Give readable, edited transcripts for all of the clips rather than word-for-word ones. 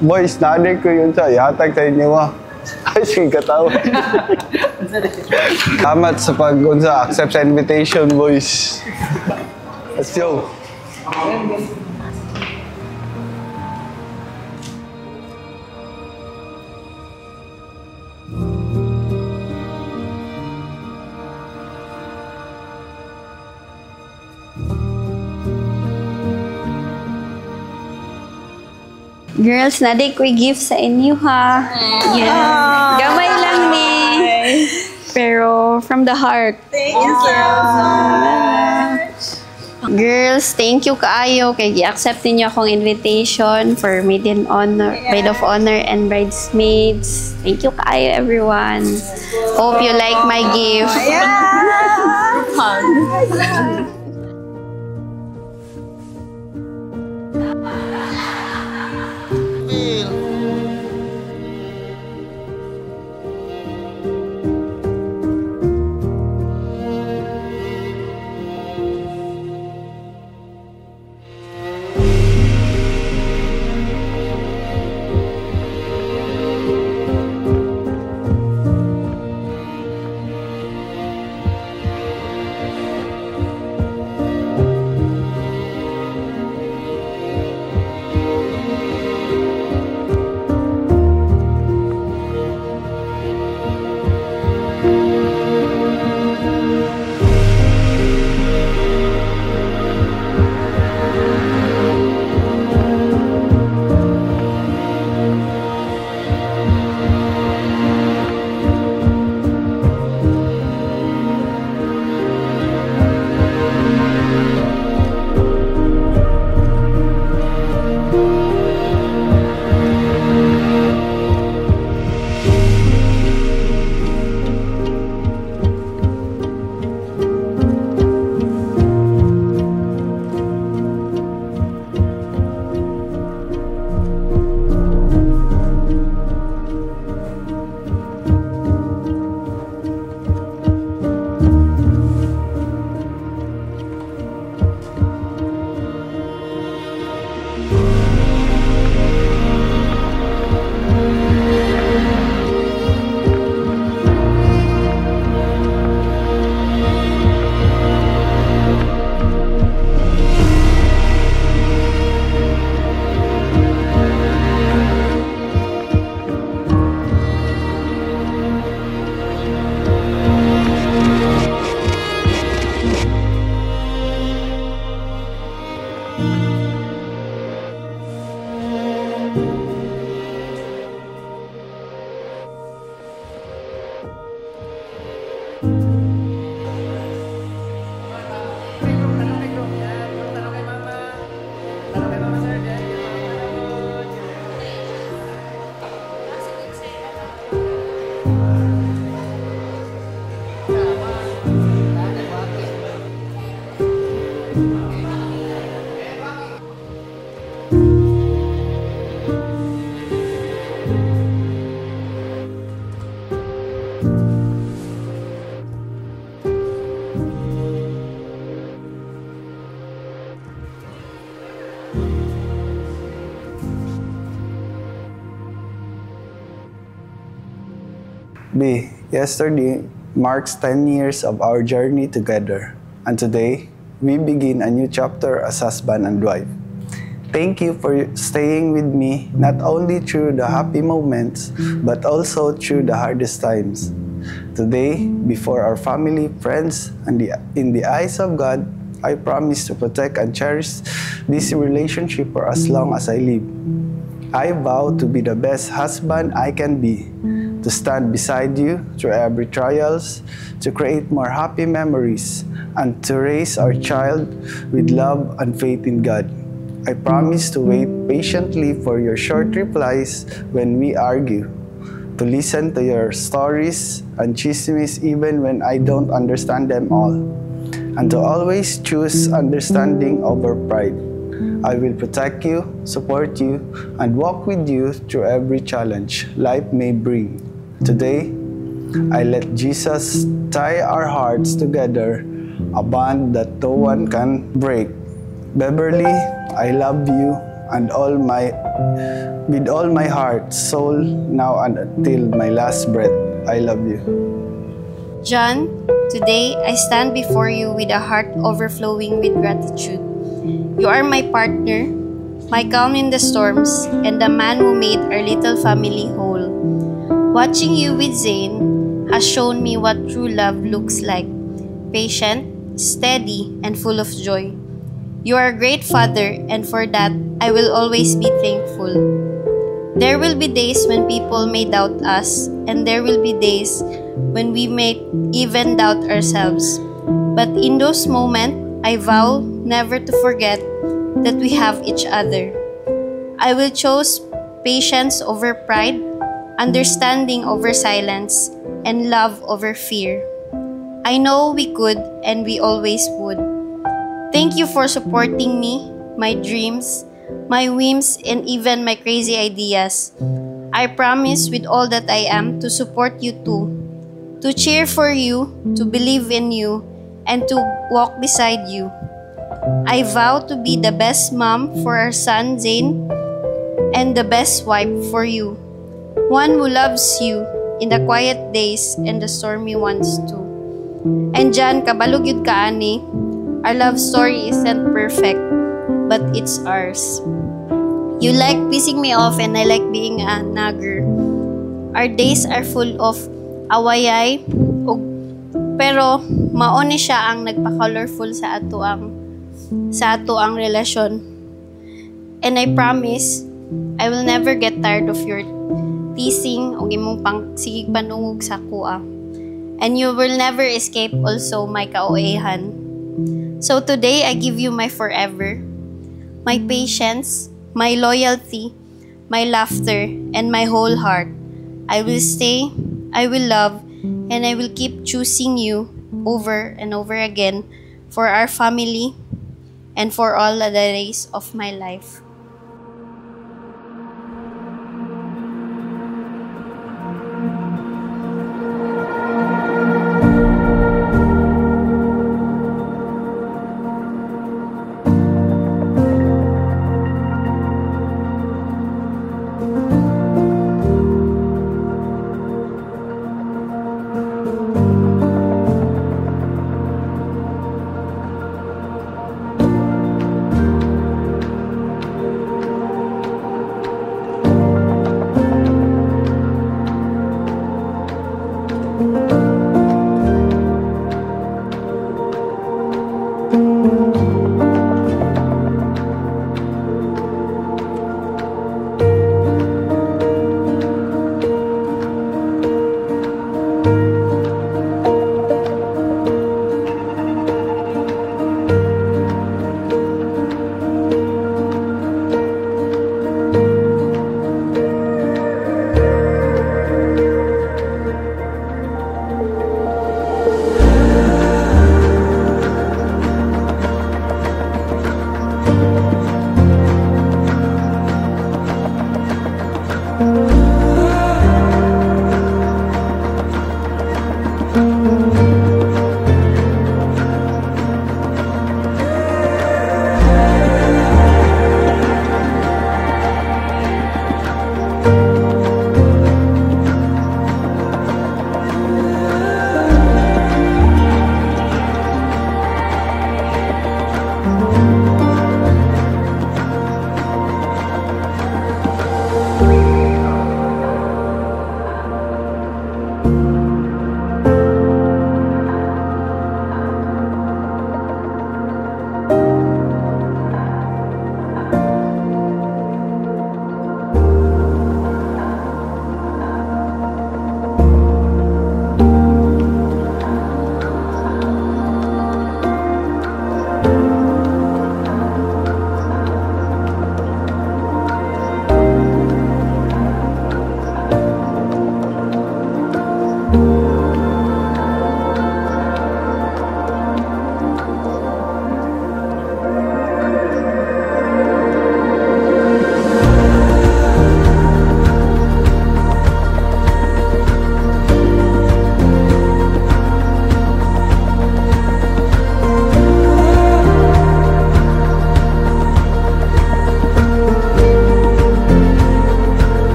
Boys, nanay ko yun sa yatag sa inyo mo. Ay, sige katawa. Salamat sa accept sa invitation, boys. Let's go. Girls, naday ko'y gift sa inyo ha. Yeah. Gamay lang ni. Pero from the heart. Thank you so much. Girls, thank you kaayo kay gi-accept ninyo akong invitation for maid of honor and bridesmaids. Thank you kaayo everyone. Hope you like my gift. B. Yesterday marks 10 years of our journey together, and today we begin a new chapter as husband and wife. Thank you for staying with me not only through the happy moments, but also through the hardest times. Today, before our family, friends, and in the eyes of God, I promise to protect and cherish this relationship for as long as I live. I vow to be the best husband I can be, to stand beside you through every trials, to create more happy memories, and to raise our child with love and faith in God. I promise to wait patiently for your short replies when we argue, to listen to your stories and chismes even when I don't understand them all, and to always choose understanding over pride. I will protect you, support you, and walk with you through every challenge life may bring. Today, I let Jesus tie our hearts together, a bond that no one can break. Beverly, I love you. and with all my heart, soul, now and until my last breath. I love you. John, today I stand before you with a heart overflowing with gratitude. You are my partner, my calm in the storms, and the man who made our little family whole. Watching you with Zane has shown me what true love looks like: patient, steady, and full of joy. You are a great father, and for that, I will always be thankful. There will be days when people may doubt us, and there will be days when we may even doubt ourselves. But in those moments, I vow never to forget that we have each other. I will choose patience over pride, understanding over silence, and love over fear. I know we could, and we always would. Thank you for supporting me, my dreams, my whims, and even my crazy ideas. I promise with all that I am to support you too, to cheer for you, to believe in you, and to walk beside you. I vow to be the best mom for our son Zane and the best wife for you, one who loves you in the quiet days and the stormy ones too. And John, kabalog yun ka ani, our love story isn't perfect, but it's ours. You like pissing me off and I like being a nagger. Our days are full of awayay, pero maoni siya ang nagpa-colorful sa ato ang relasyon. And I promise, I will never get tired of your teasing o imong sigig panungog sa kuha. And you will never escape also my kaoehan. So today, I give you my forever, my patience, my loyalty, my laughter, and my whole heart. I will stay, I will love, and I will keep choosing you over and over again for our family and for all the days of my life.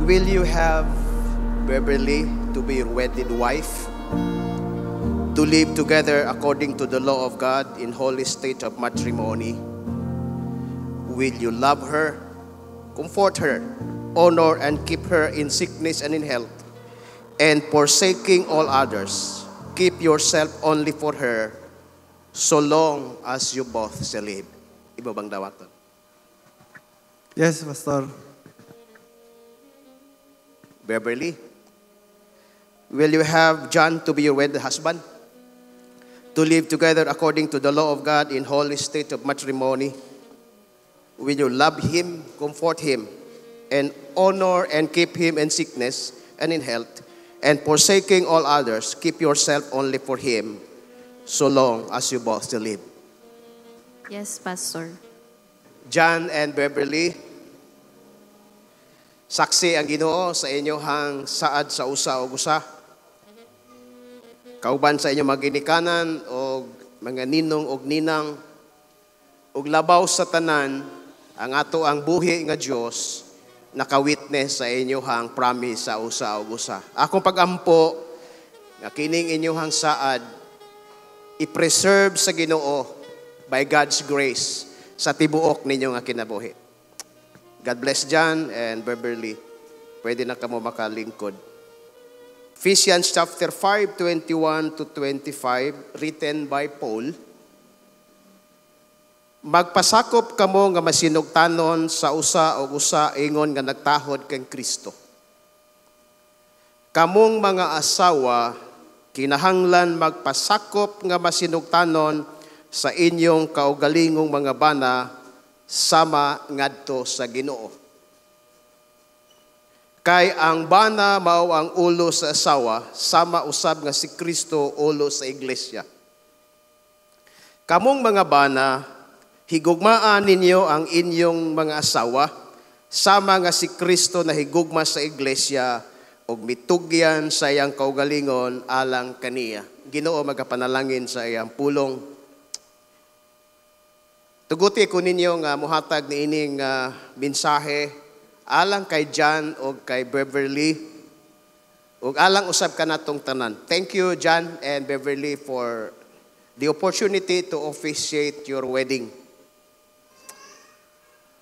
Will you have Beverly to be your wedded wife, to live together according to the law of God in holy state of matrimony? Will you love her, comfort her, honor and keep her in sickness and in health, and forsaking all others, keep yourself only for her, so long as you both shall live? Iba bang dawaton? Yes, Pastor. Beverly, will you have John to be your wedded husband, to live together according to the law of God in holy state of matrimony? Will you love him, comfort him, and honor and keep him in sickness and in health, and forsaking all others, keep yourself only for him, so long as you both still live? Yes, Pastor. John and Beverly, saksi ang Ginoo sa inyong saad sa usa o gusa. Kauban sa inyong mga ginikanan o mga ninong o ninang, ug labaw sa tanan, ang ato ang buhi nga Dios naka-witness sa inyong promise sa usa o gusa. Akong pagampo nga kining inyong saad i-preserve sa Ginoo by God's grace sa tibuok ninyo nga kinabuhi. God bless John and Beverly. Pwede na kamo makalingkod. Ephesians chapter 5, 21 to 25, written by Paul. Magpasakop kamo nga masinugtanon sa usa o usa ingon nga nagtahod kang Kristo. Kamong mga asawa, kinahanglan magpasakop nga masinugtanon sa inyong kaugalingong mga bana sama ngadto sa Ginoo. Kay ang bana mao ang ulo sa asawa, sama usab nga si Kristo ulo sa iglesia. Kamong mga bana, higugmaan ninyo ang inyong mga asawa, sama nga si Kristo na higugma sa iglesia, og mitugyan sa iyang kaugalingon alang kaniya. Ginoo, magapanalangin sa iyang pulong. Tuguti ko ninyo nga muhatag ni ining mensahe alang kay John o kay Beverly, o alang usab ka natong tanan. Thank you, John and Beverly, for the opportunity to officiate your wedding.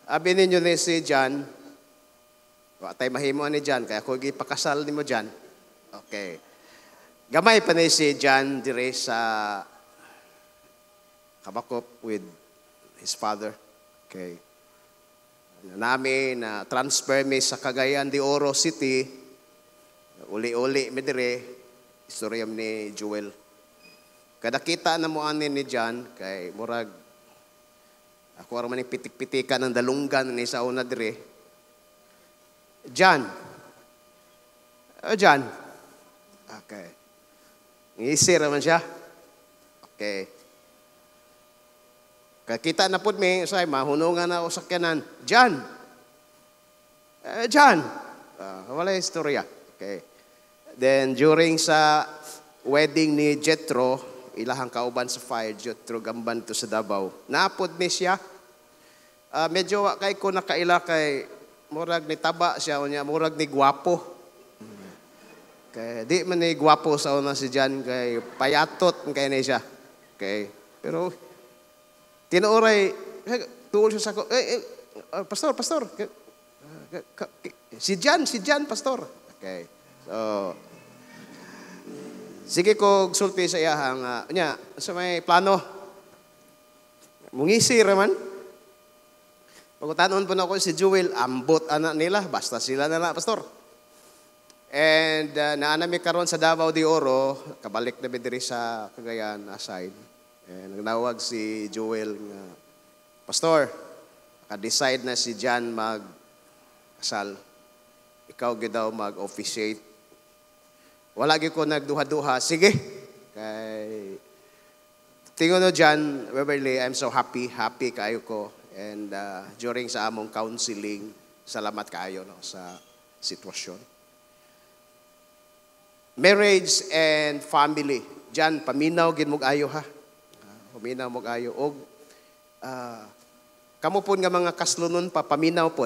Abi ninyo ni si John, watay mahimo ni John, kaya ako gipakasal ni mo John. Okay. Gamay pa ni si John dire sa kabakop with his father. Okay. Namin na transfer mi sa Cagayan de Oro City. Uli-uli mi dire istoryam ni Joel. Kada kita na mo ani ni John kay murag ako ra man pitik-pitikan ng dalunggan ni sa una dire. John. John. Okay. Ngisi ra man siya. Okay. Kita na po may say, mahunungan na o sakyanan. John! John! Wala istorya. Okay. Then, during sa wedding ni Jethro, ilahang kauban sa fire, Jethro gamban to sa Davao. Naapod ni siya. Medyo kay ko nakaila kay murag ni taba siya, murag ni gwapo. Kay, di man ni gwapo sa una si John, kay payatot kay ni siya. Okay. Pero, tinuoray, tuol siya sa ko, pastor, si John, pastor. Okay. So, sige ko sulti sa iyahang, sa may plano, mungisi raman. Pagkutanon po na ako si Joel, ambot anak nila, basta sila na pastor. And naanami karon sa Davao de Oro, kabalik na bidiri sa Cagayan aside. Nagnawag si Joel nga, pastor, naka-decide na si John mag-kasal. Ikaw daw mag-officiate. Wala ko nagduha-duha. Sige. Kay tingon no John, Beverly, I'm so happy kayo ko. And during sa among counseling, salamat kayo no, sa sitwasyon. Marriage and family. John, paminaw gin mong ayo ha. Paminaw mo ayo. Og kamo po nga mga kaslunon pa, paminaw po.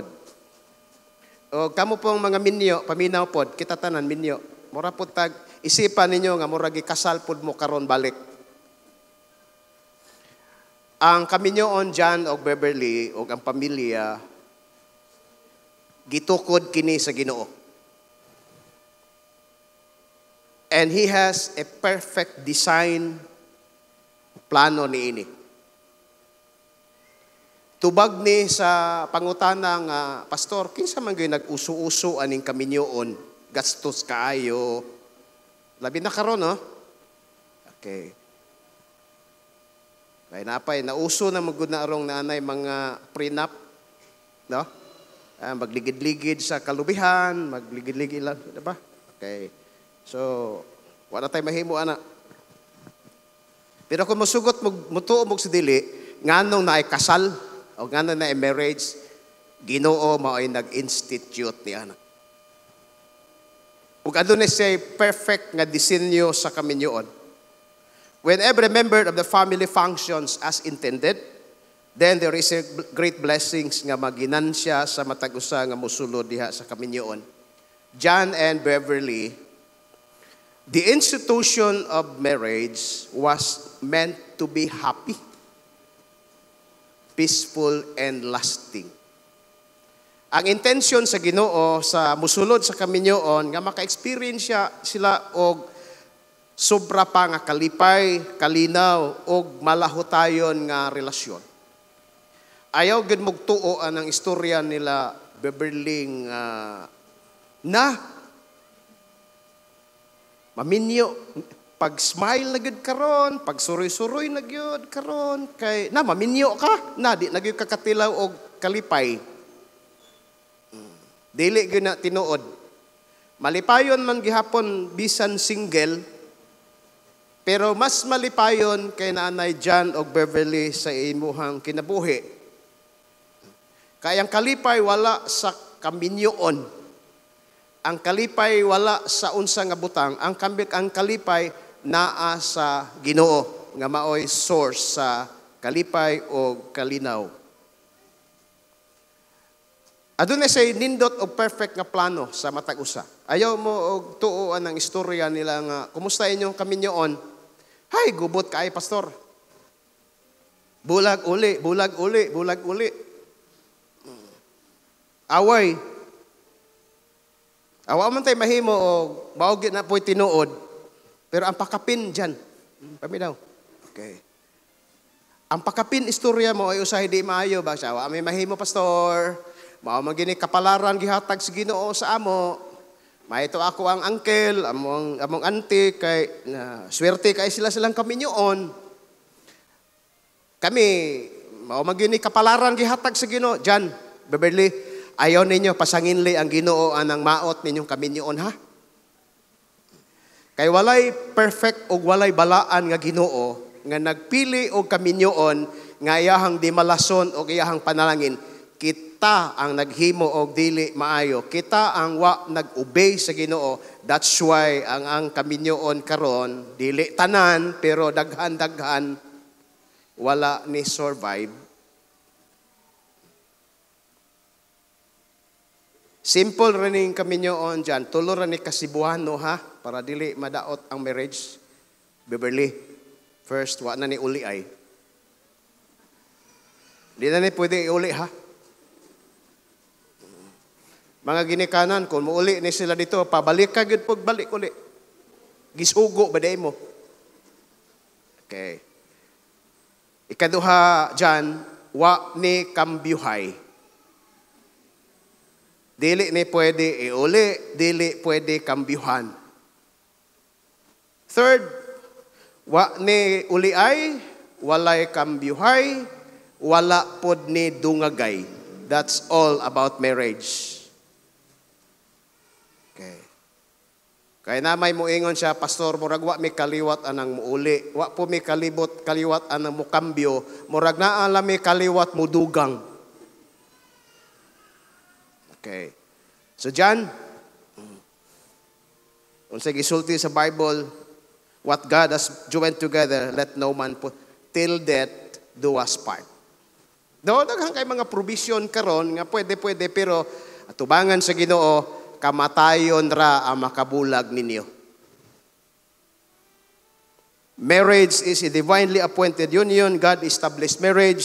O kamo pong mga minyo, paminaw pod, kita tanan minyo. Mura pod tag isipan ninyo nga mura gikasal pod mo karon balik. Ang kaminyoon John og Beverly og ang pamilya gitukod kini sa Ginoo. And He has a perfect design plano niini. Tubag ni sa pangutana nga, Pastor, kinsa man gyud nag-uso-uso aning kaminyoon, gastos kaayo. Labi na karon, no? Okay. Kaya napay, nauso na magud na arong naanay mga prenup, no? Magligid-ligid sa kalubihan, magligid-ligid lang, diba? Okay. So, wala tayo mahimo, ana. Pero kung masugot, mutuo mo sa dili, nganong na ay kasal, o nganong na ay marriage, Ginoo mo ay nag-institute ni anak. Ug adunay say perfect nga disenyo sa kaminyoon. When every member of the family functions as intended, then there is a great blessings nga maginansya sa matag usa nga mosulod diha sa kaminyoon. John and Beverly, the institution of marriage was meant to be happy, peaceful, and lasting. Ang intention sa Ginoo sa musulod sa kaminyoon nga maka-experience sila og sobra pa nga kalipay, kalinaw og malahutayon nga relasyon. Ayaw gid magtuo ang istorya nila Beverly na maminyo pag smile na gyud karon, pag suroy-suroy na gyud karon kay na maminyo ka na di na gyud kakatilaw og kalipay. Dili gyud na tinuod. Malipayon man gihapon bisan single, pero mas malipayon kay Nanay John og Beverly sa imuhang kinabuhi. Kay ang kalipay wala sa kaminyoon. Ang kalipay wala sa unsa nga butang. Ang kalipay naa sa Ginoo nga maoy source sa kalipay o kalinaw. Adunay say nindot og perfect nga plano sa matag usa. Ayaw mo og tuoan ang istorya nila nga kumusta inyong kaminyoon? Hay, gubot kay pastor. Bulag uli, bulag uli, bulag uli. Away. Awa man tay mahimo og baog na po'y tinuod. Pero ang pakapin diyan. Paminaw. Okay. Ang pakapin istorya mo ay usahay di maayo ba siya? Wa may mahimo pastor. Mao man gini kapalaran gihatag sa Ginoo sa amo. Maito ako ang uncle, among auntie kay swerte kay silang kaminyoon. Kami mao man gini kapalaran gihatag sa Ginoo. Jan, Beverly, ayaw ninyo pasanginli ang Ginoo anang maot ninyong kaminyoon ha. Kay walay perfect o walay balaan nga Ginoo nga nagpili og kaminyoon nga iyahang di malason o iyahang panalangin. Kita ang naghimo og dili maayo. Kita ang wa nag-obey sa Ginoo. That's why ang kaminyoon karon dili tanan pero daghan-daghan wala ni survive. Simple rin kaminyoon dyan. Tulo rin ni kasibuano ha para dili madaot ang marriage. Beverly, first wa na ni uli ay. Di na ni pwede iuli ha. Mga ginikanan, kung muuli ni sila dito, pabalik ka, good pagbalik uli. Gisugo, baday mo. Okay. Ikaduha dyan, wa ni kambyuhay. Dili ni pwede iuli, dili pwede kambyuhan. Third, wa ni uliay, walay kambyuhay, wala pod ni dungagay. That's all about marriage. Okay. Kaya na may muingon siya, Pastor, murag wa mi kaliwat anang muuli. Wa po mi kaliwat anang mukambyo. Murag na alam mi kaliwat mudugang. Okay. So John, unsay gisulti sa Bible, what God has joined together, let no man put till death do us part. Daghang kay mga provision karon nga pwede pero At tubangan sa Ginoo, kamatayon ra ang makabulag ninyo. Marriage is a divinely appointed union. God established marriage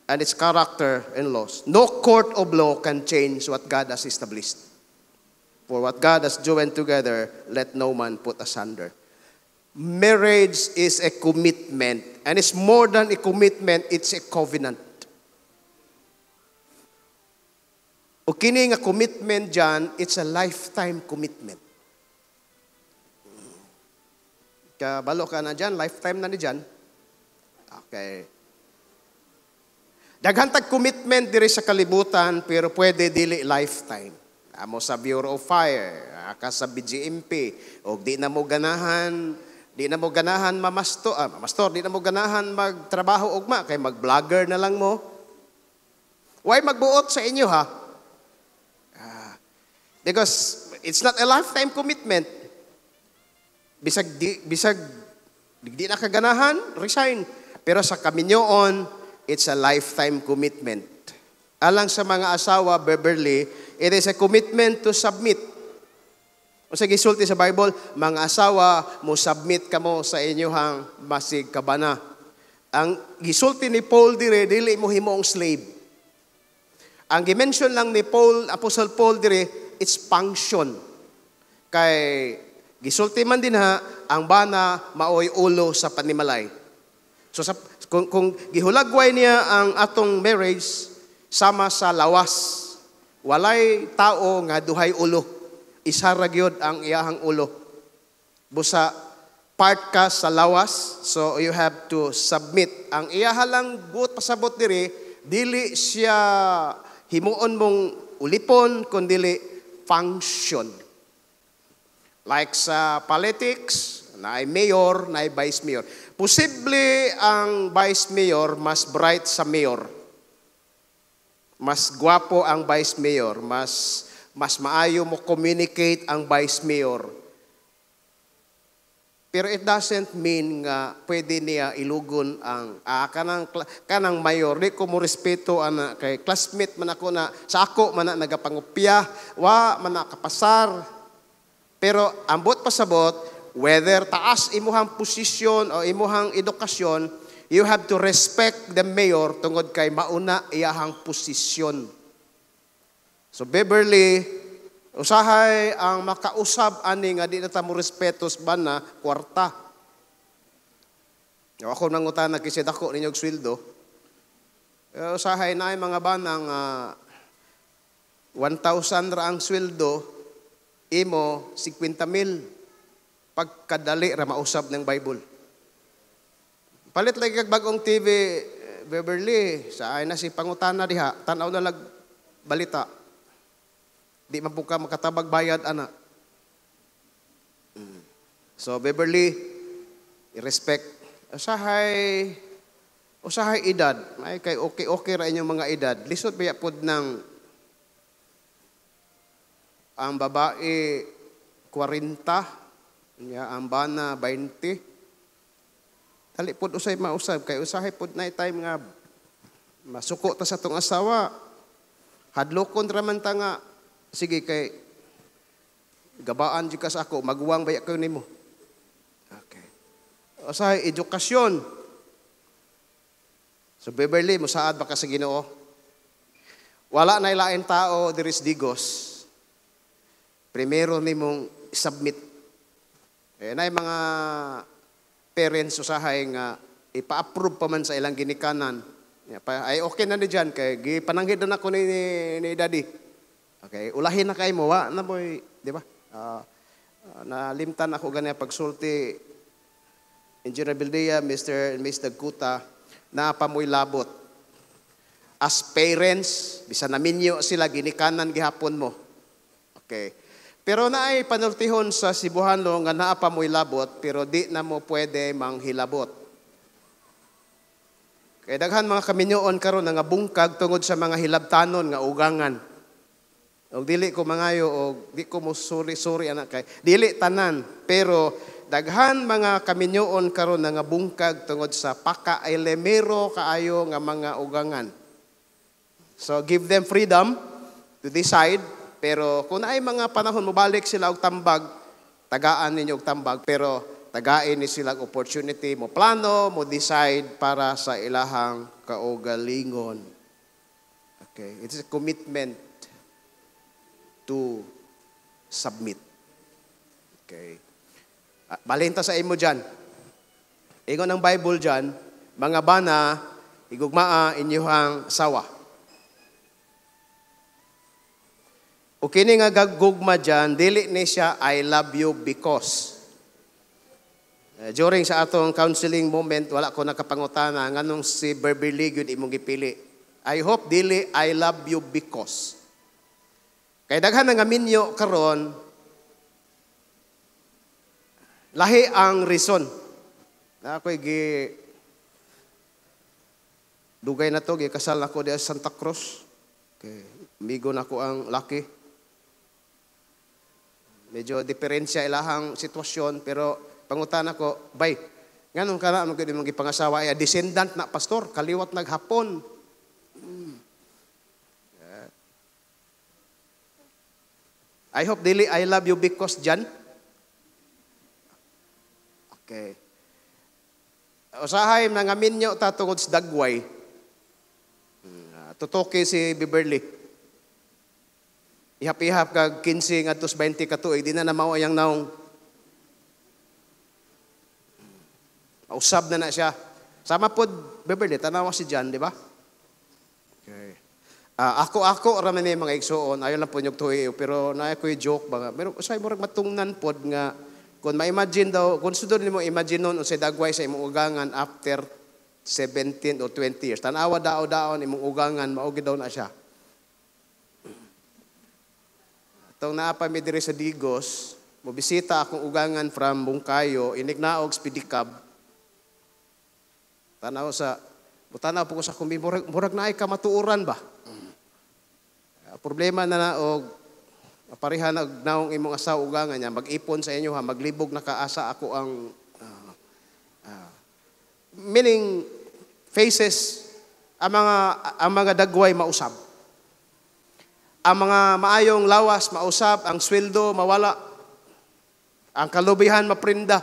and its character and laws. No court of law can change what God has established. For what God has joined together, let no man put asunder. Marriage is a commitment. And it's more than a commitment, it's a covenant. O kini nga commitment dyan, it's a lifetime commitment. Kabalo ka na dyan, lifetime na ni dyan. Okay. Daghantag commitment diri sa kalibutan, pero pwede dili lifetime. Amo sa Bureau of Fire, ka sa BGMP, o di na mo ganahan mastor, di na mo ganahan magtrabaho ugma, kay mag-vlogger na lang mo. Why magbuot sa inyo ha? Because it's not a lifetime commitment. Bisag di na kaganahan, resign. Pero sa kaminyoon, it's a lifetime commitment. Alang sa mga asawa, Beverly, it is a commitment to submit. O sa gisulti sa Bible, mga asawa, mo submit kamo sa inyohang masig kabana. Ang gisulti ni Paul dire, dili mo himong slave. Ang gimension lang ni Paul, Apostle Paul dire, it's function. Kay gisulti man din ha, ang bana maoy ulo sa panimalay. So kung gihulagway niya ang atong marriage sama sa lawas, walay tao nga duhay ulo. Isa ra gyud ang iyahang ulo. Busa part ka sa lawas, so you have to submit. Ang iyaha lang buot pasabot diri, dili siya himuon mong ulipon kundi function. Like sa politics, naay mayor, naay vice mayor. Posible ang vice mayor mas bright sa mayor. Mas gwapo ang vice mayor, mas maayo mo communicate ang vice mayor. Pero it doesn't mean nga pwede niya ilugon ang kanang mayor. Di ko mo respeto ana kay classmate man ako na sa ako man na nagapangupya, wa man na kapasar. Pero ambot pasabot, whether taas imuhang posisyon o imuhang edukasyon, you have to respect the mayor tungod kay mauna iyahang posisyon. So Beverly, usahay ang makausab ani nga di na ta mo respeto sa bana kwarta. Ako nangutana kisid ako ninyo og sweldo. Usahay na mga banang 1,000 ra ang sweldo, imo 50,000 pagkadali ra mausab ng Bible. Palit lagi kag bagong TV, Beverly, sa ay na si pangutana diha, tan-aw na lag balita. Di man po ka makatabag bayad, anak. So, Beverly, i-respect. Usahay edad. Ay, kay okay ra inyong mga edad. Lisod ba yapod ng ang babae 40, ang bana 20. Dali pod usay mausab. Kay usahay pod na time nga masuko ta sa tong asawa. Hadlokon ra man ta nga sige kay gabaan di ka sa ako, maguwang baya kayo nimo. Okay. O sa edukasyon. So Beverly, musaad ba ka sa Ginoo? Wala na ilain tao diris digos. Primero nimong submit. Na mga parents usahay nga ipa-approve pa man sa ilang ginikanan. Ay okay na ni dyan kay gipananghid na ako ni daddy. Okay, ulahin na kayo mo, wa na boy, di ba? Nalimtan ako ganyan pagsulti, Engineer Bildia, Mr. and Ms. Dagkuta, na pamoy labot. As parents, bisa naminyo sila, ginikanan gihapon mo. Okay. Pero naay panultihon sa Cebuano nga naa pamoy labot, pero di na mo pwede manghilabot. Kaya daghan mga kaminyoon karon nga bungkag tungod sa mga hilabtanon nga ugangan. O dili ko mangayo o di ko mo suri anak kay dili tanan pero daghan mga kaminyoon karon nga bungkag tungod sa paka-elemero kaayo nga mga ugangan. So give them freedom to decide, pero kung ay mga panahon mobalik sila og tambag, tagaan ninyo og tambag, pero tagain ni sila og opportunity mo plano, mo decide para sa ilahang kaugalingon. Okay, it is a commitment to submit. Okay. Balinta sa imo dyan. Ingon ang Bible dyan, mga bana, igugmaa inyuhang sawa. O kini nga gagugma dyan, dili ni siya, I love you because. During sa atong counseling moment, wala ko nakapangutana, nganong si Beverly yun imong gipili. I hope dili, I love you because. Kaya daghan nga minyo karon, lahi ang reason. Na ako'y dugay na to, kasal ako di sa Santa Cruz. Okay. Amigo na ko ang laki. Medyo diferensya ilahang sitwasyon, pero pangutan ako, bay, ganun ka na, mong ipangasawa, ay descendant na pastor, kaliwat naghapon. I hope dili, I love you because dyan. Okay. Usahay, nangamin nyo tatungod sa dagway. Tutoke si Beverly. Ihap-ihap kag 15 ngadto 20 ka tuig, di na mao yang naong. Mausab na siya. Sama pod Beverly, tanawa si John, di ba? Okay. Ako ra man ni mga igsuon, ayo lang po nyog tuig, pero na ko joke ba. Pero usay mo rag matungnan pod nga kung ma-imagine daw, kung sudod nimo imagine nun unsay dagway sa imong ugangan after 17 or 20 years. Tanawa daon imong ugangan, maugi daw na siya. Itong naapa mi diri sa Digos, mobisita akong ugangan from Bungkayo, inignaog Spidicab. Tanaw po ko sa kumbi, murag na ay kamatuuran ba? Problema na og pareha naong imong asawa ugangan niya, mag-ipon sa inyo ha, maglibog na kaasa ako ang meaning faces ang mga dagway mausab. Ang mga maayong lawas mausab, ang sweldo mawala. Ang kalubihan maprinda.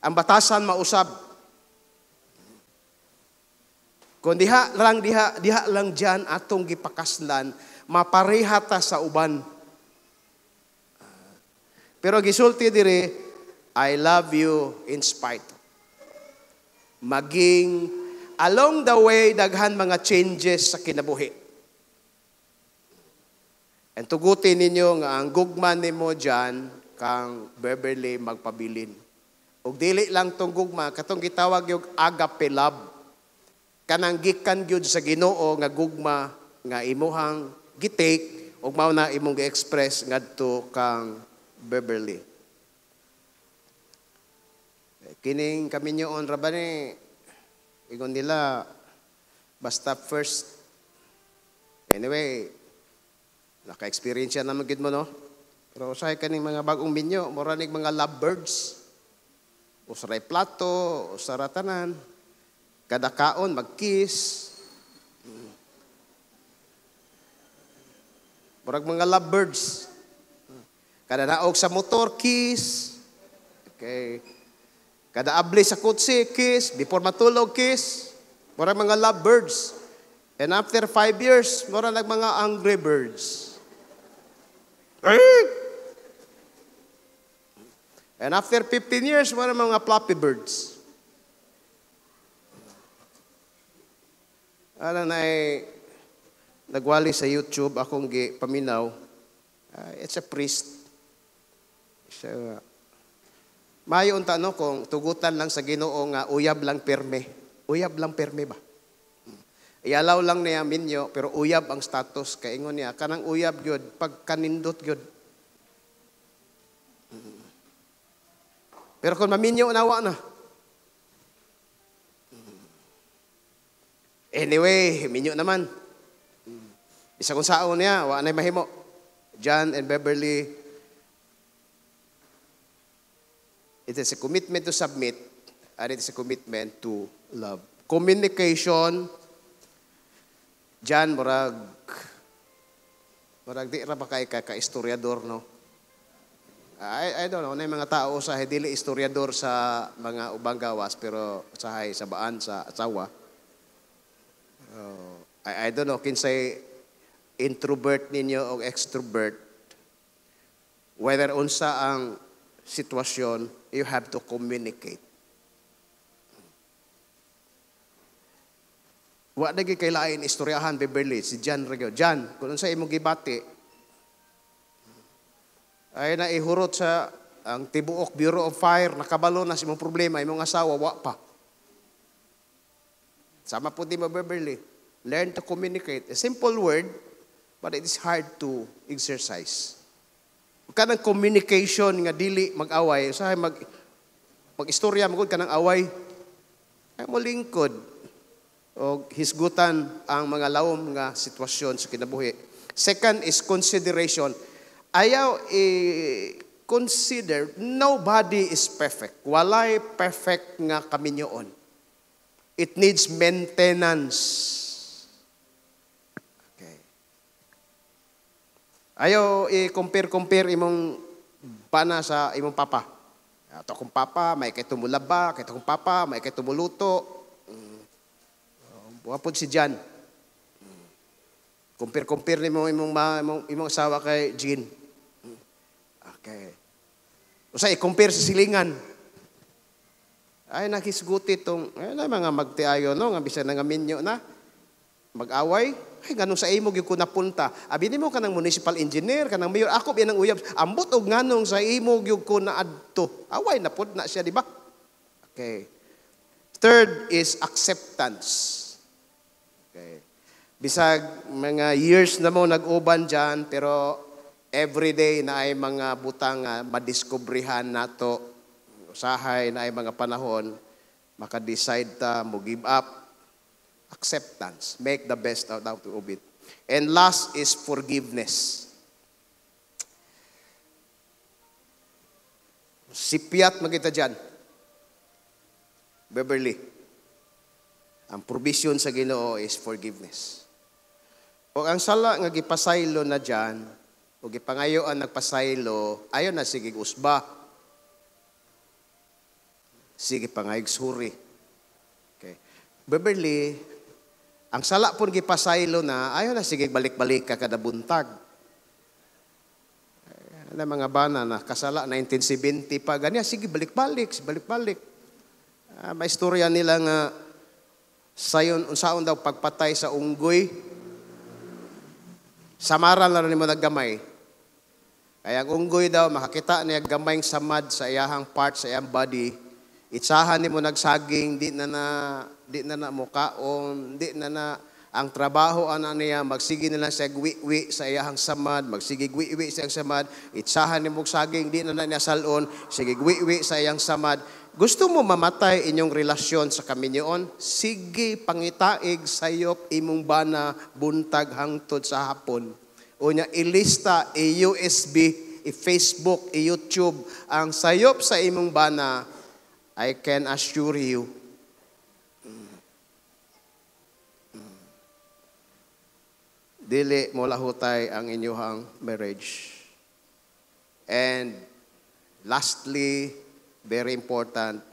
Ang batasan mausab. Kung diha lang diyan atong gipakaslan, mapareha ta sa uban. Pero gisulti diri, I love you in spite. Maging along the way, daghan mga changes sa kinabuhi. And tugutin ninyo nga ang gugma nimo dyan, kang Beverly magpabilin. Ug dili lang tong gugma, katong gitawag yung agape love. Kanang gikan gyud sa Ginoo nga gugma nga imuhang gitake ug mao na imong gi-express ngadto kang Beverly. Kining kaminyoon ra ba ni ingon nila basta first. Anyway, naka-experience na magid mo no. Pero usahay kaning mga bagong minyo, mura ning mga lovebirds. Usaray plato, usara tanan. Kada kaon mag-kiss. Murag mga lovebirds. Kada naog sa motor, kiss. Okay. Kada abli sa kutsi, kiss. Before matulog, kiss. Murag mga lovebirds. And after 5 years, murag mga angry birds. And after 15 years, murag mga fluffy birds. Alam na nagwali sa YouTube, akong paminaw. It's a priest. Mayo unta no kung tugutan lang sa Ginoo nga uyab lang perme. Uyab lang perme ba? Ialaw lang niya minyo pero uyab ang status kay ingon niya kanang uyab gyud pagkanindot gyud. Pero kung maminyo nawa na. Anyway, minyo naman. Isa kung saon niya, wa na mahimo. John and Beverly, it is a commitment to submit and it is a commitment to love. Communication, John, murag, Murag di ra ba kay ka-istoryador, no? I don't know, na mga tao sa dili istoryador sa mga ubang gawas, pero usahay sa baan sa asawa. I don't know, kinsay introvert ninyo o extrovert, whether unsa ang sitwasyon, you have to communicate. Wa na kailain istoryahan Beverly si John Regio. John, kung unsa imong gibati, ay naihurot sa ang tibuok Bureau of Fire, nakabalo na sa imong problema, imong asawa, wa pa. Sama po di mo Beverly. Learn to communicate. A simple word, but it is hard to exercise. Kanang communication nga dili mag-away, usahay mag-istorya magud kanang away, ay mo lingkod o hisgutan ang mga lawom nga sitwasyon sa kinabuhi. Second is consideration. Ayaw i-consider, nobody is perfect. Walay perfect nga kaminyoon. It needs maintenance. Okay. Ayaw i-compare imong bana sa imong papa. Ito kong papa, may kay tumulaba, kay kong papa, may kay tumuluto. Buwapod si Jan. Compare ni mo imong asawa kay Jean. Okay. Usay compare sa silingan. Ay nakisguti tong mga magtiayo no nga bisan nga minyo na mag-away. Ay nganong sa imo gyud ko napunta. Abi nimo kanang municipal engineer, kanang mayor, ako biyan ang uyab. Ambot og nganong sa imo gyud ko naadto. Away na pud na siya, di ba? Okay. Third is acceptance. Okay. Bisag mga years na mo nag-uban dyan, pero everyday na ay mga butang madiskubrihan nato. Usahay na ay mga panahon, maka-decide ta, mo give up. Acceptance. Make the best out of it. And last is forgiveness. Sipiat magita dyan. Beverly. Ang provision sa Ginoo is forgiveness. O ang sala nga gipasaylo na dyan, o gipangayoan nagpasaylo, ayon na sige usba. Sige pangayog suri. Okay. Beverly, ang sala pon gipasaylo na, ayon na sige balik-balik ka kada buntag. Na mga bana na kasala 1970 pa, ganyan, sige balik-balik. May istorya nila nga sayon unsaon daw pagpatay sa unggoy. Samaran lang nimo naggamay. Kaya ang unggoy daw makakita niya gamayng samad sa iyahang part sa iyang body. Itsahan nimo nagsaging di na mukaon, di na ang trabaho ana niya magsige nila sa gwi sa iyahang samad, magsige gwi sa iyang samad. Itsahan nimo saging di na niya salon, sige gwi sa iyang samad. Gusto mo mamatay inyong relasyon sa kaminyoon? Sige, pangitaig sayop imong bana buntag hangtod sa hapon. Unya ilista, i-USB, i-Facebook, i-YouTube ang sayop sa imong bana. I can assure you, dili mo lahutay ang inyong marriage. And lastly, very important,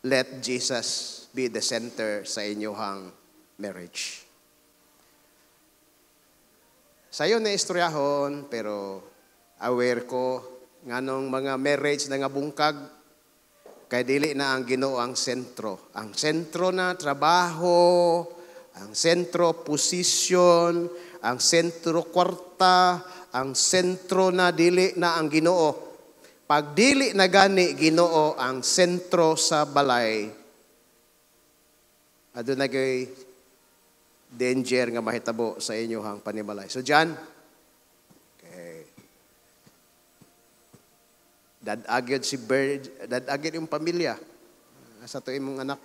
let Jesus be the center sa inyong marriage. Sayo na istoryahon, pero aware ko nganong mga marriage na nga bungkag, kay dili na ang Ginoo ang sentro. Ang sentro na trabaho, ang sentro posisyon, ang sentro kwarta, ang sentro na dili na ang Ginoo. Pag dili na gani Ginoo ang sentro sa balay, aduna gay danger nga mahitabo sa inyong panimalay. So John, okay. Dadagid si Bird, dadagid yung pamilya. Sa to imong anak.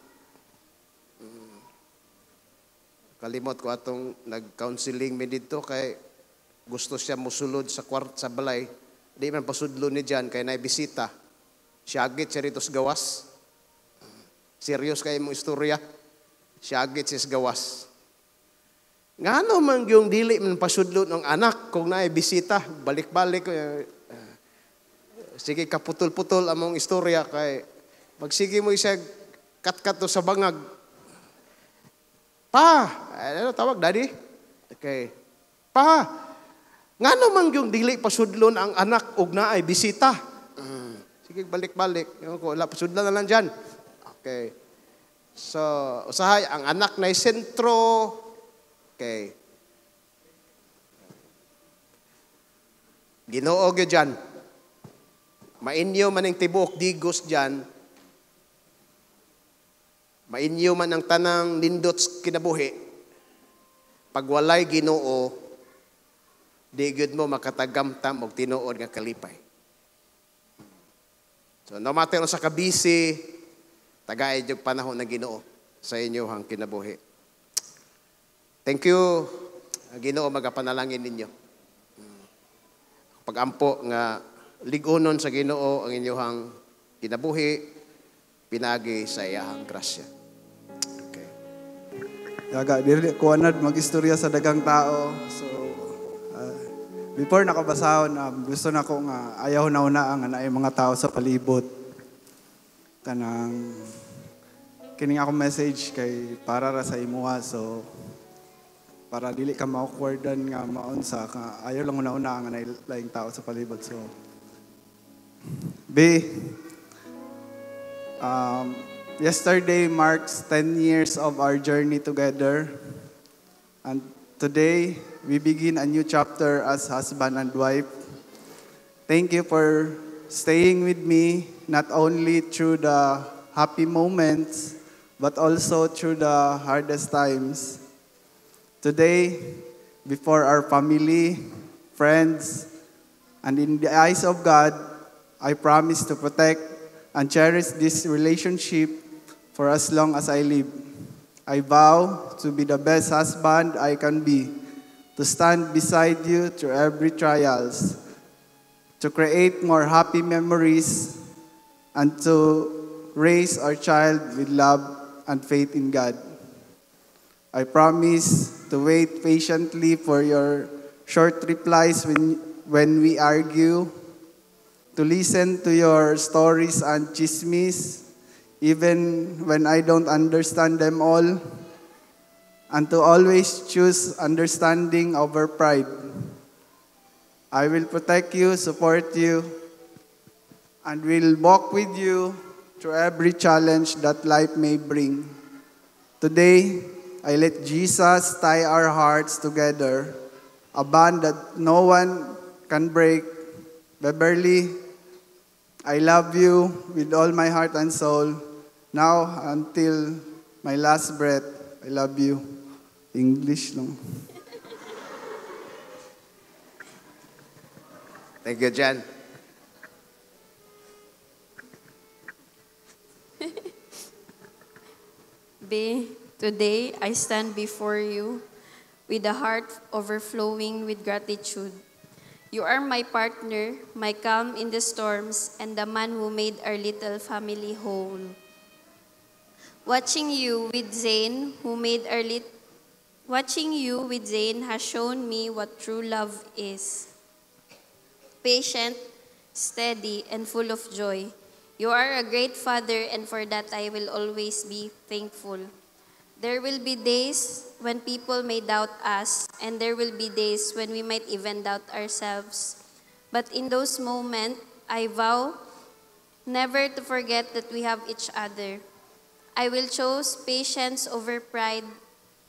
Kalimot ko atong nag-counseling mi dito kay gusto siya musulod sa sa balay. Di man pasudlo ni John kay naibisita. Siagit siya rito sa gawas. Serious kay mo istorya. Siagit siya sa gawas. Ngano man yung dili man pasudlo ng anak kung naay bisita, balik-balik. Sige, kaputol-putol among istorya kay magsige mo isag kat-kat to sa bangag. Pa, ano tawag, daddy? Okay. Pa, ngano man yung dili pasudlon ang anak ug naay bisita? Sige, balik-balik. Yung ko, wala pasudlan na lang dyan. Okay. So, usahay, ang anak na sentro. Okay. Ginoo gyud dyan. Mainyo man ang tibuok digos dyan. Mainyo man ang tanang nindot kinabuhi. Pag walay Ginoo, di gyud mo makatagamtam og tinuod nga kalipay. So no matter sa kabisi, tagaay yung panahon ng Ginoo sa inyo hang kinabuhi. Thank you, Ginoo, magapanalangin ninyo. Pagampo nga ligunon sa Ginoo ang inyong kinabuhi, pinagi sa iyahang grasya. Okay. Yaga, dili ko anad mag-istorya sa dagang tao. So, before nakabasahon, gusto na ko nga ayaw na una ang anay mga tao sa palibot. Kanang kining ako message kay para ra sa imuha. So para dili ka ma-awkwardan nga maon sa ka ayaw lang una ang anay laing tao sa palibot. So yesterday marks 10 years of our journey together. And today, we begin a new chapter as husband and wife. Thank you for staying with me, not only through the happy moments, but also through the hardest times. Today, before our family, friends, and in the eyes of God, I promise to protect and cherish this relationship for as long as I live. I vow to be the best husband I can be, to stand beside you through every trials, to create more happy memories, and to raise our child with love and faith in God. I promise to wait patiently for your short replies when we argue, to listen to your stories and chismes, even when I don't understand them all, and to always choose understanding over pride. I will protect you, support you, and will walk with you through every challenge that life may bring. Today, I let Jesus tie our hearts together, a bond that no one can break. Beverly, I love you with all my heart and soul, now until my last breath. I love you. English lang. Thank you, Jan. Today I stand before you with a heart overflowing with gratitude. You are my partner, my calm in the storms, and the man who made our little family whole. Watching you with Zane has shown me what true love is. Patient, steady, and full of joy. You are a great father, and for that I will always be thankful. There will be days when people may doubt us, and there will be days when we might even doubt ourselves. But in those moments, I vow never to forget that we have each other. I will choose patience over pride,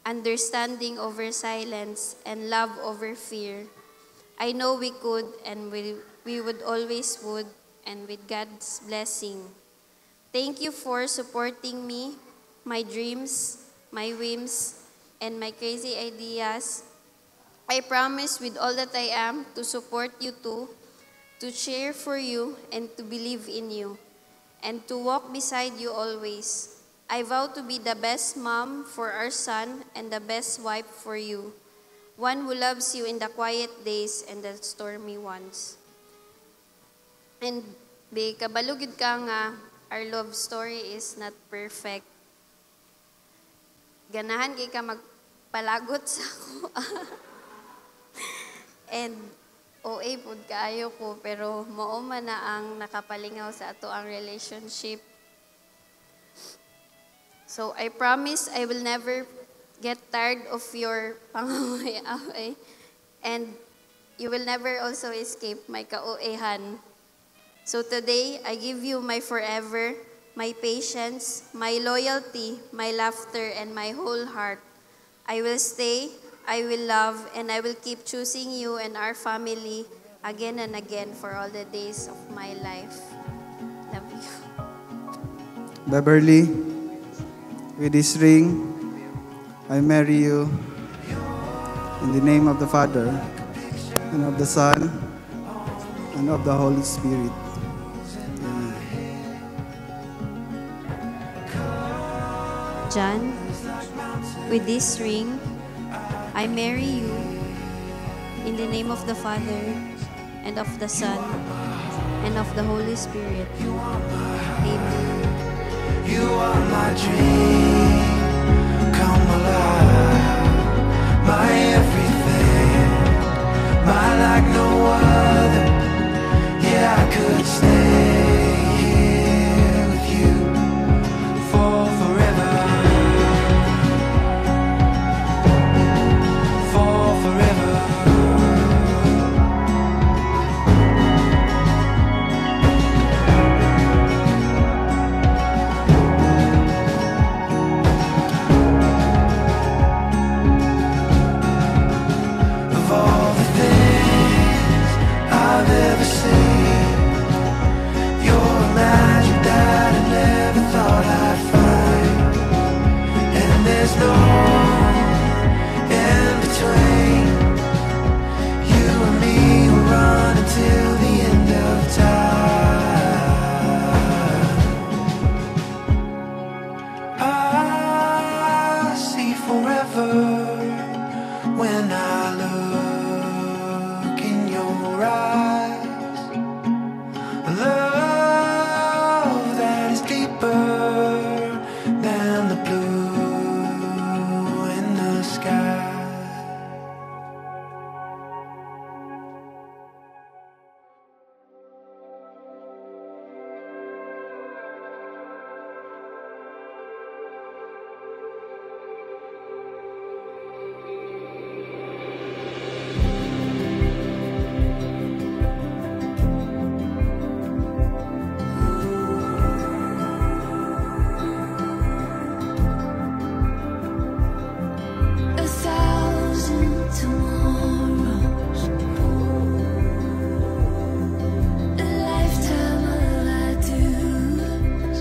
understanding over silence, and love over fear. I know we could, and we would always would, and with God's blessing. Thank you for supporting me, my dreams, my whims, and my crazy ideas. I promise with all that I am to support you too, to cheer for you, and to believe in you, and to walk beside you always. I vow to be the best mom for our son and the best wife for you, one who loves you in the quiet days and the stormy ones. And kabalugid ka nga, our love story is not perfect. Ganahan kay ka palagot sa ako. And OA pud kaayo ko, pero mao man na ang nakapalingaw sa ato ang relationship. So I promise I will never get tired of your pangaway-away, and you will never also escape my ka-OA-han. So today, I give you my forever, my patience, my loyalty, my laughter, and my whole heart. I will stay, I will love, and I will keep choosing you and our family again and again for all the days of my life. Love you. Beverly, with this ring, I marry you in the name of the Father, and of the Son, and of the Holy Spirit. John, with this ring, I marry you in the name of the Father, and of the Son, and of the Holy Spirit. Amen. You are my dream, come alive, my everything, my like no other. Yeah, I could stay here with you for forever, for forever. Of all the things I've ever seen, you're a magic that I never thought I'd find. And there's no in between. You and me will run until the end of time. I see forever when I look in your eyes. A love that is deeper than the blue in the sky. A thousand tomorrows, a lifetime of ideas,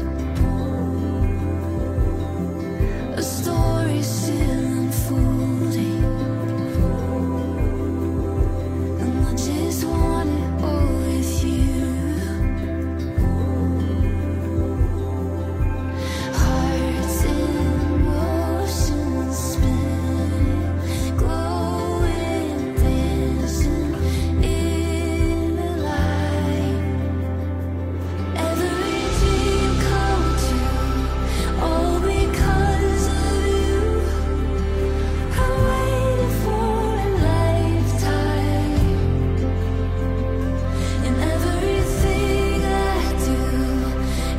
a story still unfolding, and I just want it all with you. Hearts in motion, spinning, glowing, dancing in the light. Every dream come true, all because of you. I'm waiting for a lifetime. In everything I do,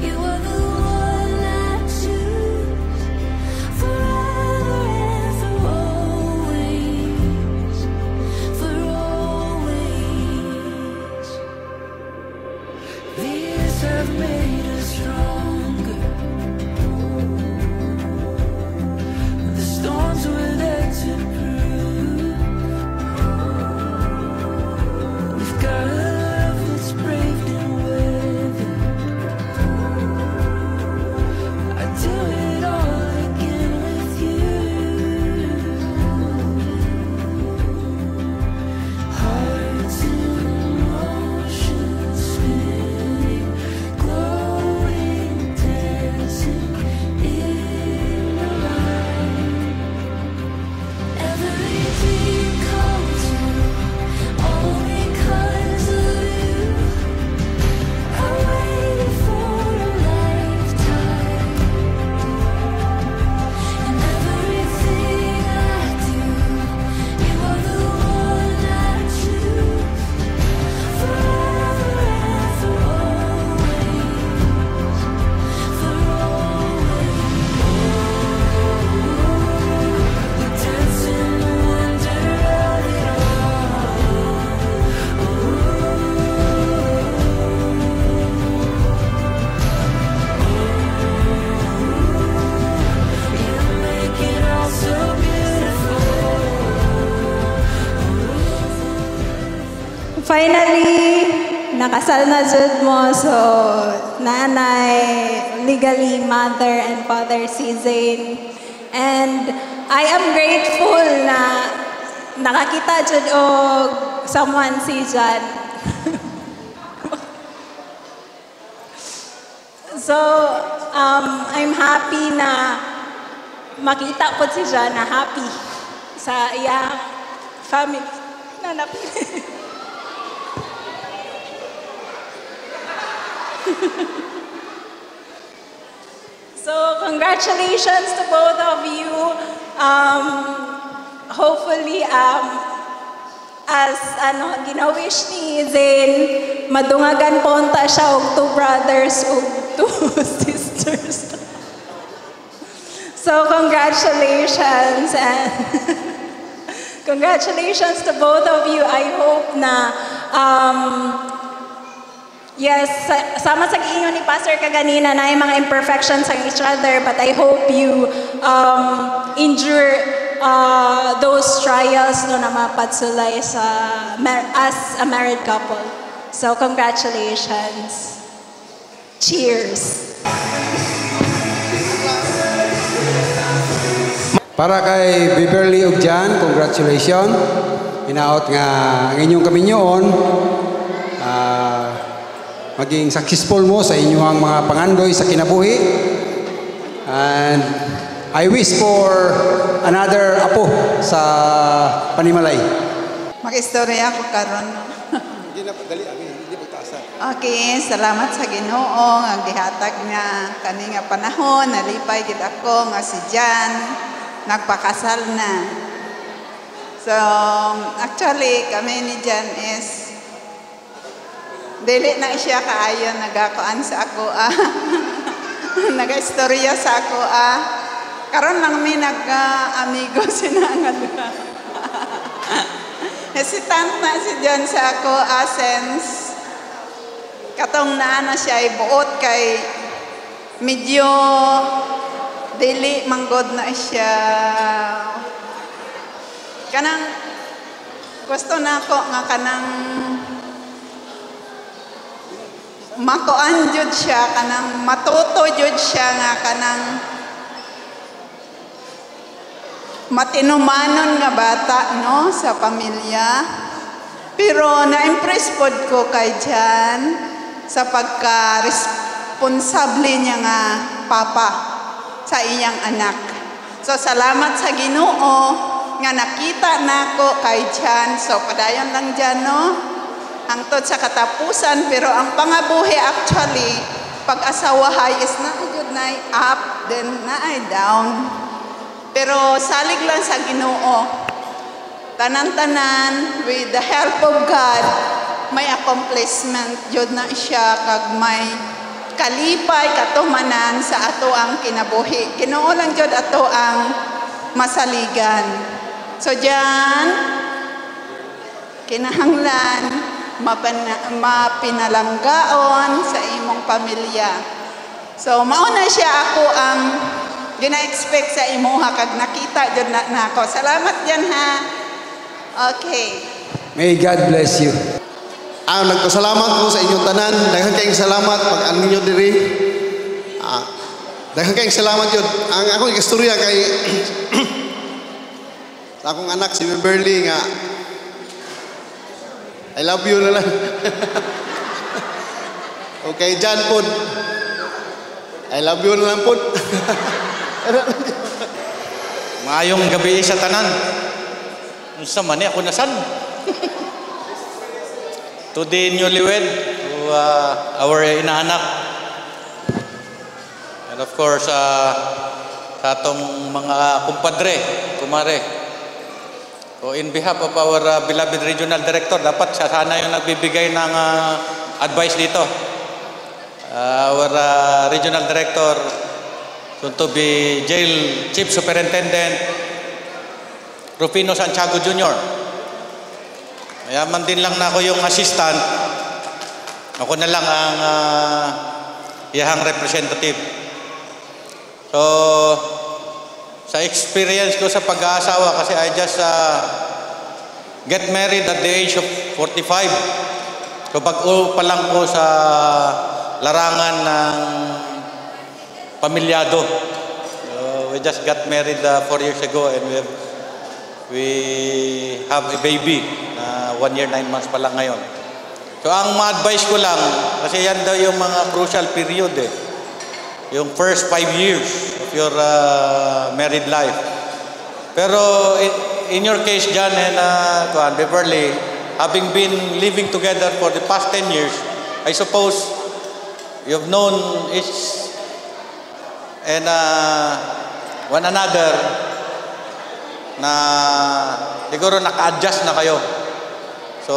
you are the one I choose. Forever and for always, for always. These have made us stronger. The storms were there to prove we've got a love that's brave and weathered. I'd do it all again with you. Hearts in motion, spinning, glowing, finally, nakasal na jud mo. So, nanay, legally mother and father si Zane. And I am grateful na nakakita jud og someone si Jan. So, I'm happy na makita po si Jan na happy sa iyang family. So, congratulations to both of you. Hopefully, as ginawish ni Zane, madungagan po unta siya og 2 brothers ug 2 sisters. So, congratulations and congratulations to both of you. I hope na yes, sama sa giingon ni Pastor kaganina na yung mga imperfections sa each other, but I hope you endure those trials no na mapatsulay sa as a married couple. So congratulations. Cheers. Para kay Beverly ug Jan, congratulations. Hinaot nga ang inyong kaminyoon maging successful mo sa inyong mga pangandoy sa kinabuhi. And I wish for another apo sa Panimalay. Mag-istorya ko karon. Hindi na dali hindi pagtaasan. Okay, salamat sa Ginoo nga gihatag nga kani nga panahon nalipay gid ako nga si Jan nagpakasal na. So, actually kami ni Jan is dili na siya kaayo nagakuan sa ako naga-istorya sa ako karon lang mi nag-amigo sinangad hesitant na si John sa ako since katong naana siya ibuot kay medyo dili manggod na siya kanang gusto na ako nga kanang makuan jud siya kanang matuto jud siya nga kanang matinumanon nga bata no sa pamilya. Pero na-impress pod ko kay Jan sa pagka-responsable niya nga papa sa iyang anak. So salamat sa Ginoo nga nakita nako kay Jan. So padayon lang Jan no hangtod sa katapusan, pero ang pangabuhi actually pag-asawahay is na good na up then na down, pero salig lang sa Ginoo tanan-tanan with the help of God may accomplishment jud na siya kag may kalipay katumanan sa ato ang kinabuhi. Ginoo lang jud ato ang masaligan. So diyan kinahanglan mapinalanggaon sa imong pamilya. So mauna siya ako ang gina-expect sa imuha kag nakita jud na ako. Salamat yan ha. Okay. May God bless you. Nagpasalamat ko sa inyong tanan. Daghang kayong salamat pag ninyo diri. Daghang kayong salamat yun. Ang akong istorya kay sa akong anak si Beverly nga I love you na lang. Okay, Jan po. I love you na lang po. Maayong gabi sa tanan. Unsa man ni ako nasan? To the newlywed, to our inaanak. And of course, sa atong mga kumpadre, kumare. So in behalf of our beloved regional director, dapat siya sana yung nagbibigay ng advice dito. Our regional director, soon to be jail chief superintendent, Rufino Santiago Jr. Mayaman din lang na ako yung assistant. Ako na lang ang iyahang representative. So, sa experience ko sa pag-aasawa, kasi I just get married at the age of 45. So pag-uwi pa lang po sa larangan ng pamilyado. We just got married 4 years ago and we have a baby na 1 year, 9 months pa lang ngayon. So ang ma-advise ko lang, kasi yan daw yung mga crucial period yung first 5 years of your married life. Pero in your case, John and Beverly, having been living together for the past 10 years, I suppose you've known each and one another na siguro naka-adjust na kayo. So,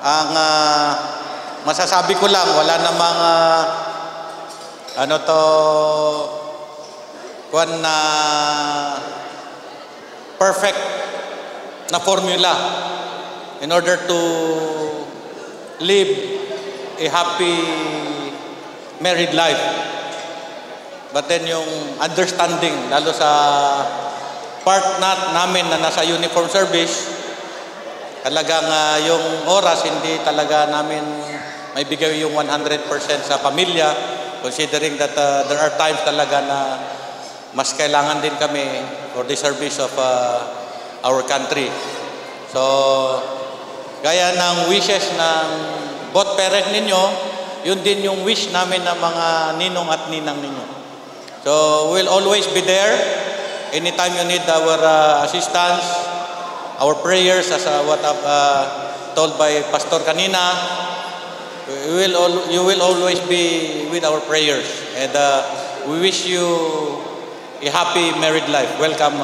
ang masasabi ko lang, wala namang perfect na formula in order to live a happy married life. But then yung understanding, lalo sa part namin na nasa uniform service, talagang yung oras hindi talaga namin may bigay yung 100% sa pamilya, considering that there are times talaga na mas kailangan din kami for the service of our country. So, gaya ng wishes ng both parents ninyo, yun din yung wish namin ng mga ninong at ninang ninyo. So, we'll always be there anytime you need our assistance, our prayers, as what I've told by Pastor kanina. You will always be with our prayers, and we wish you a happy married life. Welcome,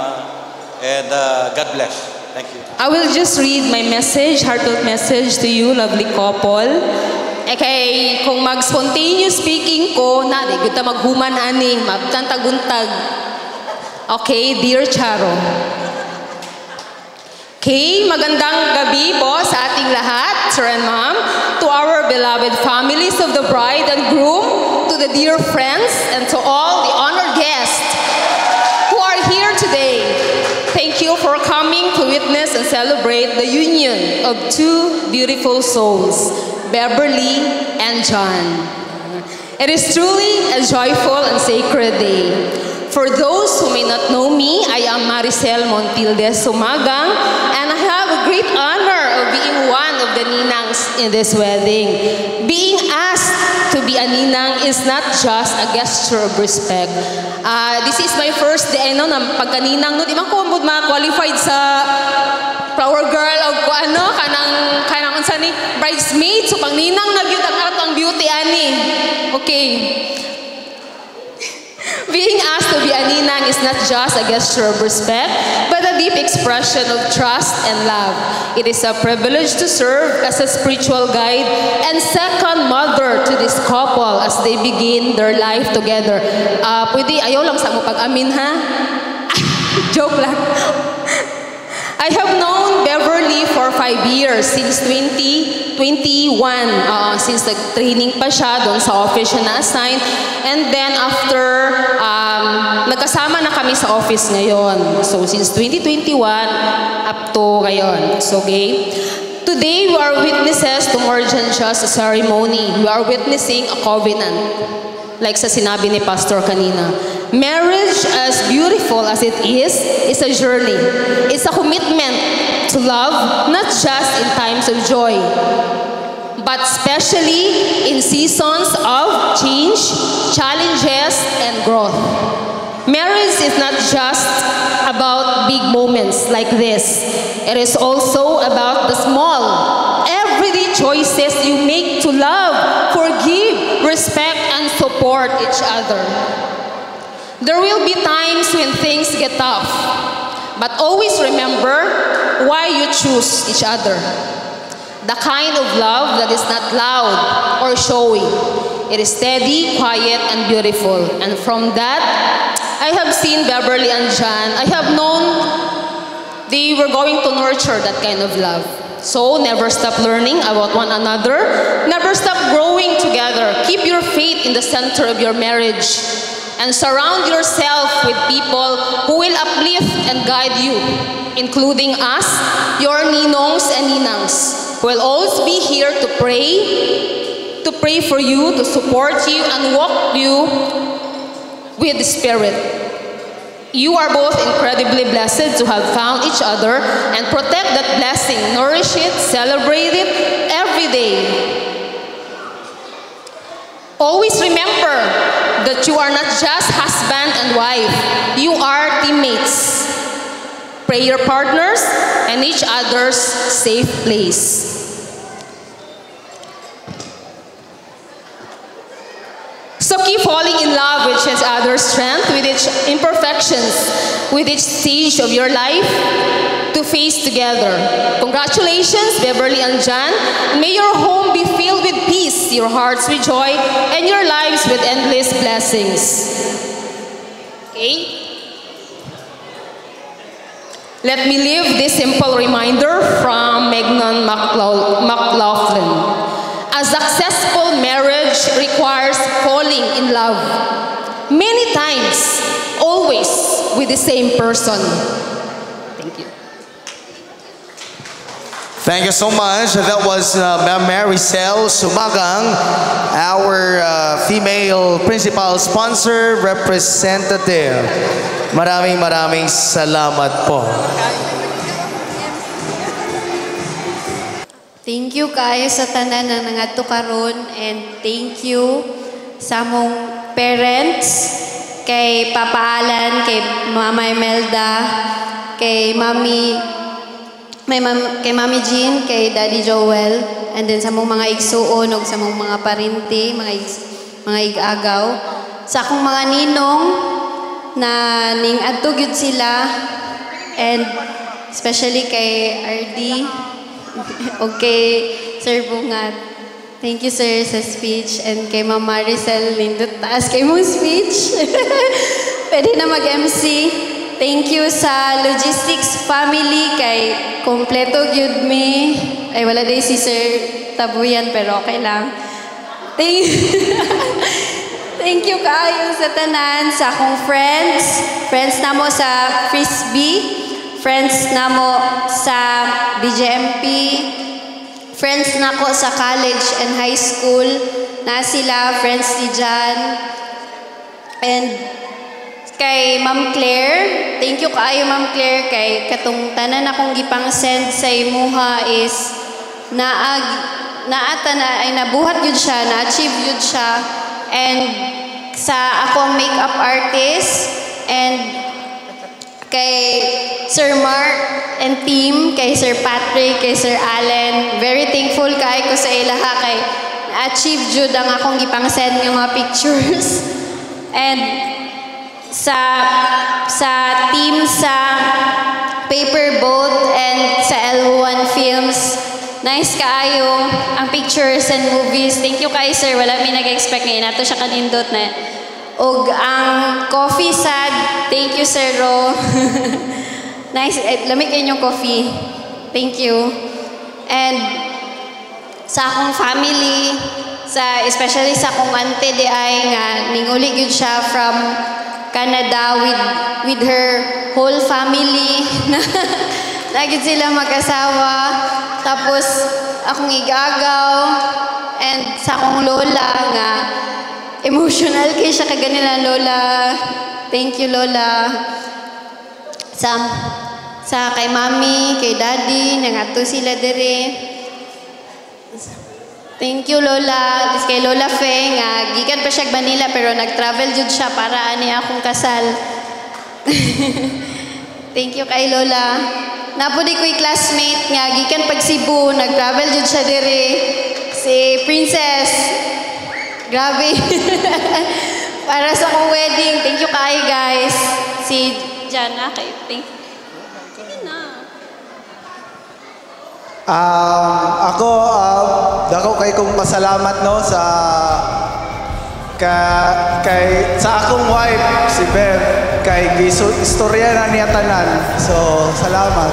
and God bless. Thank you. I will just read my message, heartfelt message to you, lovely couple. Kay kung mag-spontaneous speaking ko, na di kita maghuman aning, magtantag-untag. Okay, dear Charo. Okay, magandang gabi po sa ating lahat, Sir and Ma'am, to our beloved families of the bride and groom, to the dear friends, and to all the honored guests who are here today. Thank you for coming to witness and celebrate the union of two beautiful souls, Beverly and John. It is truly a joyful and sacred day. For those who may not know me, I am Maricel Montilde Sumagang, and I have a great honor of being one of the ninangs in this wedding. Being asked to be a ninang is not just a gesture of respect. This is my first day, na pagkaninang, no, di man ko ma-qualified sa flower girl o kanang unsa ni bridesmaid, so pang ninang na gyud ang atong beauty ani. Okay. Being asked to be a ninang is not just a gesture of respect, but a deep expression of trust and love. It is a privilege to serve as a spiritual guide and second mother to this couple as they begin their life together. Pwede, ayaw lang sa mo pag-amin ha? Joke lang. I have known Beverly for 5 years, since 2021, since nag-training pa siya doon sa office siya na-assign. And then after, nagkasama na kami sa office ngayon. So since 2021 up to ngayon. So okay. Today we are witnesses to more than just a ceremony. We are witnessing a covenant. Like sa sinabi ni Pastor kanina. Marriage, as beautiful as it is a journey. It's a commitment to love, not just in times of joy, but especially in seasons of change, challenges, and growth. Marriage is not just about big moments like this. It is also about the small, everyday choices you make to love, forgive, respect, and support each other. There will be times when things get tough, but always remember why you choose each other. The kind of love that is not loud or showy. It is steady, quiet, and beautiful. And from that, I have seen Beverly and John. I have known they were going to nurture that kind of love. So never stop learning about one another. Never stop growing together. Keep your faith in the center of your marriage. And surround yourself with people who will uplift and guide you, including us, your ninongs and ninangs. will always be here to pray for you, to support you, and walk you with the Spirit. You are both incredibly blessed to have found each other, and protect that blessing, nourish it, celebrate it every day. Always remember that you are not just husband and wife, you are teammates, prayer partners, and each other's safe place. So keep falling in love with each other's strength, with each imperfections, with each stage of your life to face together. Congratulations, Beverly and John. May your home be filled with peace, your hearts with joy, and your lives with endless blessings. Okay? Let me leave this simple reminder from Megnan McLaughlin. A successful marriage requires falling in love many times, always with the same person. Thank you. Thank you so much. That was Ma'am Maricel Sumagang, our female principal sponsor representative. Maraming salamat po. Thank you kayo sa tanan na nangadto karon, and thank you sa mong parents, kay Papa Alan, kay Mama Imelda, kay Mami Jean, kay Daddy Joel, and then sa mong mga igsuon ug sa mong mga parinti, mga igagaw, sa akong mga ninong na ning adto gyud sila, and especially kay RD okay, Sir Bungat. Thank you, sir, sa speech. And kay Ma'am Maricel, lindot taas kay mong speech. Pwede na mag-MC. Thank you sa logistics family, kay kompleto gyud me. Ay, wala day si Sir Tabuyan, pero okay lang. Thank you kayo sa tanan, sa akong friends na mo sa Frisbee, friends na mo sa BJMP, friends na ko sa college and high school, na sila, friends ni John, and kay Ma'am Claire, thank you kaayo Ma'am Claire, kay katong tanan akong gipang-send sa imuha is naata na ay nabuhat yun siya, na-achieve yun siya, and sa akong makeup artist, and kay Sir Mark and team, kay Sir Patrick, kay Sir Allen, very thankful kay ko sa ilaha, kay na-achieve jud ang akong gipang-send ng mga pictures. And sa team sa Paper Boat and sa L1 Films, nice kaayo ang pictures and movies. Thank you kay sir, wala mi nag-expect ngayon nato siya kanindot na. Og ang coffee sad, thank you Sir Ro. Nice, lamig inyong coffee. Thank you. And sa akong family, especially sa akong auntie di ay nga ninguli gyud siya from Canada with her whole family. Lagi sila mag-asawa. Tapos akong igagaw, and sa akong lola nga emotional kay siya kaganila lola. Thank you lola. Sa kay mami, kay daddy, nangato sila dire. Thank you lola. Kay Lola Fe nga gikan pa siya Manila pero nag-travel jud siya para ani akong kasal. Thank you kay lola. Napudi ko'y classmate nga gikan pag Cebu, nag-travel jud siya dire. Si Princess. Grabe. Para sa akong wedding. Thank you kayo guys. Si Jana, kayo. Thank you. Sige na. Dako kay kong pasalamat no sa akong wife si Bev, kay istorya na niya tanan. So salamat.